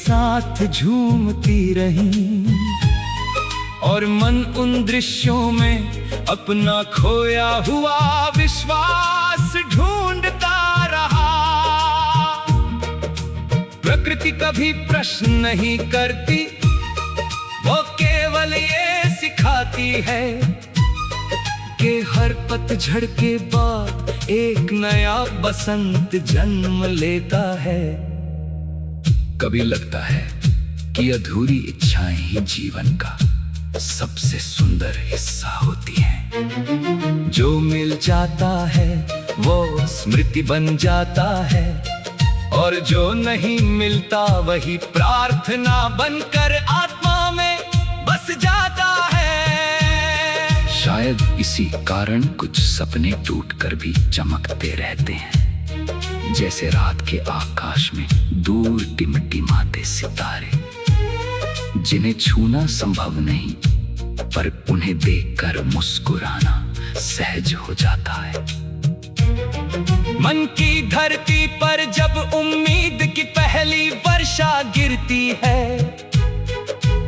साथ झूमती रही, और मन उन दृश्यों में अपना खोया हुआ विश्वास ढूंढता रहा। प्रकृति कभी प्रश्न नहीं करती, वो केवल ये सिखाती है कि हर पतझड़ के बाद एक नया बसंत जन्म लेता है। कभी लगता है कि अधूरी इच्छाएं ही जीवन का सबसे सुंदर हिस्सा होती हैं। जो मिल जाता है वो स्मृति बन जाता है, और जो नहीं मिलता वही प्रार्थना बनकर आत्मा में बस जाता है। शायद इसी कारण कुछ सपने टूटकर भी चमकते रहते हैं, जैसे रात के आकाश में दूर टिमटिमाते सितारे, जिन्हें छूना संभव नहीं पर उन्हें देखकर मुस्कुराना सहज हो जाता है। मन की धरती पर जब उम्मीद की पहली वर्षा गिरती है,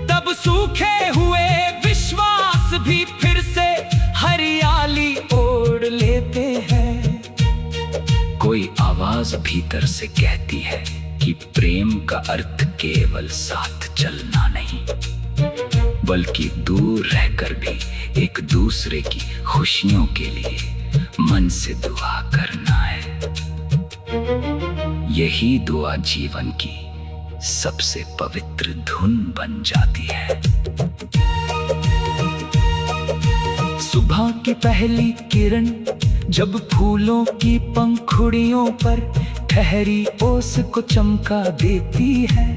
तब सूखे हुए विश्वास भी फिर से हरियाली ओढ़ लेते हैं। कोई आवाज भीतर से कहती है कि प्रेम का अर्थ केवल साथ चलना नहीं, बल्कि दूर रहकर भी एक दूसरे की खुशियों के लिए मन से दुआ करना है। यही दुआ जीवन की सबसे पवित्र धुन बन जाती है। सुबह की पहली किरण जब फूलों की पंखुड़ियों पर ठहरी ओस को चमका देती है,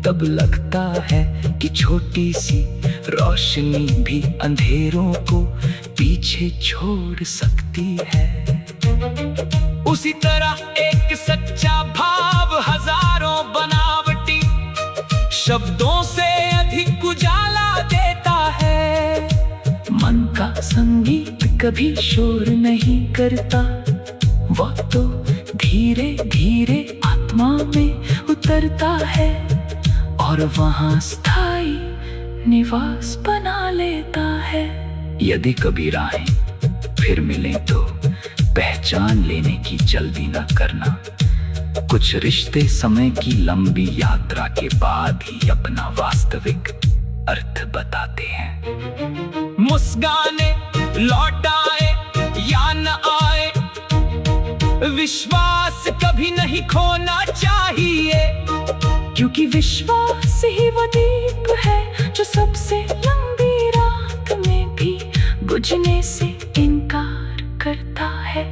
तब लगता है कि छोटी सी रोशनी भी अंधेरों को पीछे छोड़ सकती है। उसी तरह एक सच्चा भाव हजारों बनावटी शब्दों से अधिक उजाला देता है। मन का संगीत कभी शोर नहीं करता, वो तो धीरे धीरे आत्मा में उतरता है और वहां स्थायी निवास बना लेता है। यदि कभी राहें फिर मिलें तो पहचान लेने की जल्दी न करना। कुछ रिश्ते समय की लंबी यात्रा के बाद ही अपना वास्तविक अर्थ बताते हैं। मुस्काने लौट आए या न आए, विश्वास कभी नहीं खोना चाहिए, क्योंकि विश्वास ही वो दीप है जो सबसे लंबी रात में भी बुझने से इनकार करता है।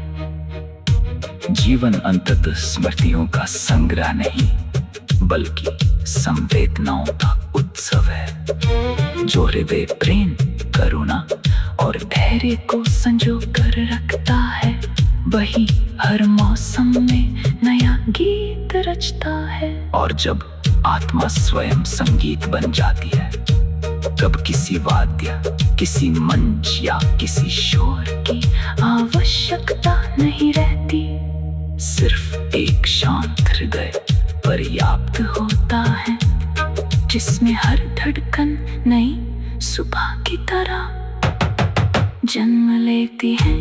जीवन अंततः स्मृतियों का संग्रह नहीं, बल्कि संवेदनाओं का उत्सव है, जो हृदय प्रेम, करुणा और धैर्य को संजो कर रखता है। वही हर मौसम में नया गीत रचता है। और जब आत्मा स्वयं संगीत बन जाती है, तब किसी वाद्य, किसी मंच या किसी शोर की आवश्यकता नहीं रहती। सिर्फ एक शांत हृदय पर्याप्त होता है, जिसमें हर धड़कन नई सुबह की तरह जन्म लेती है।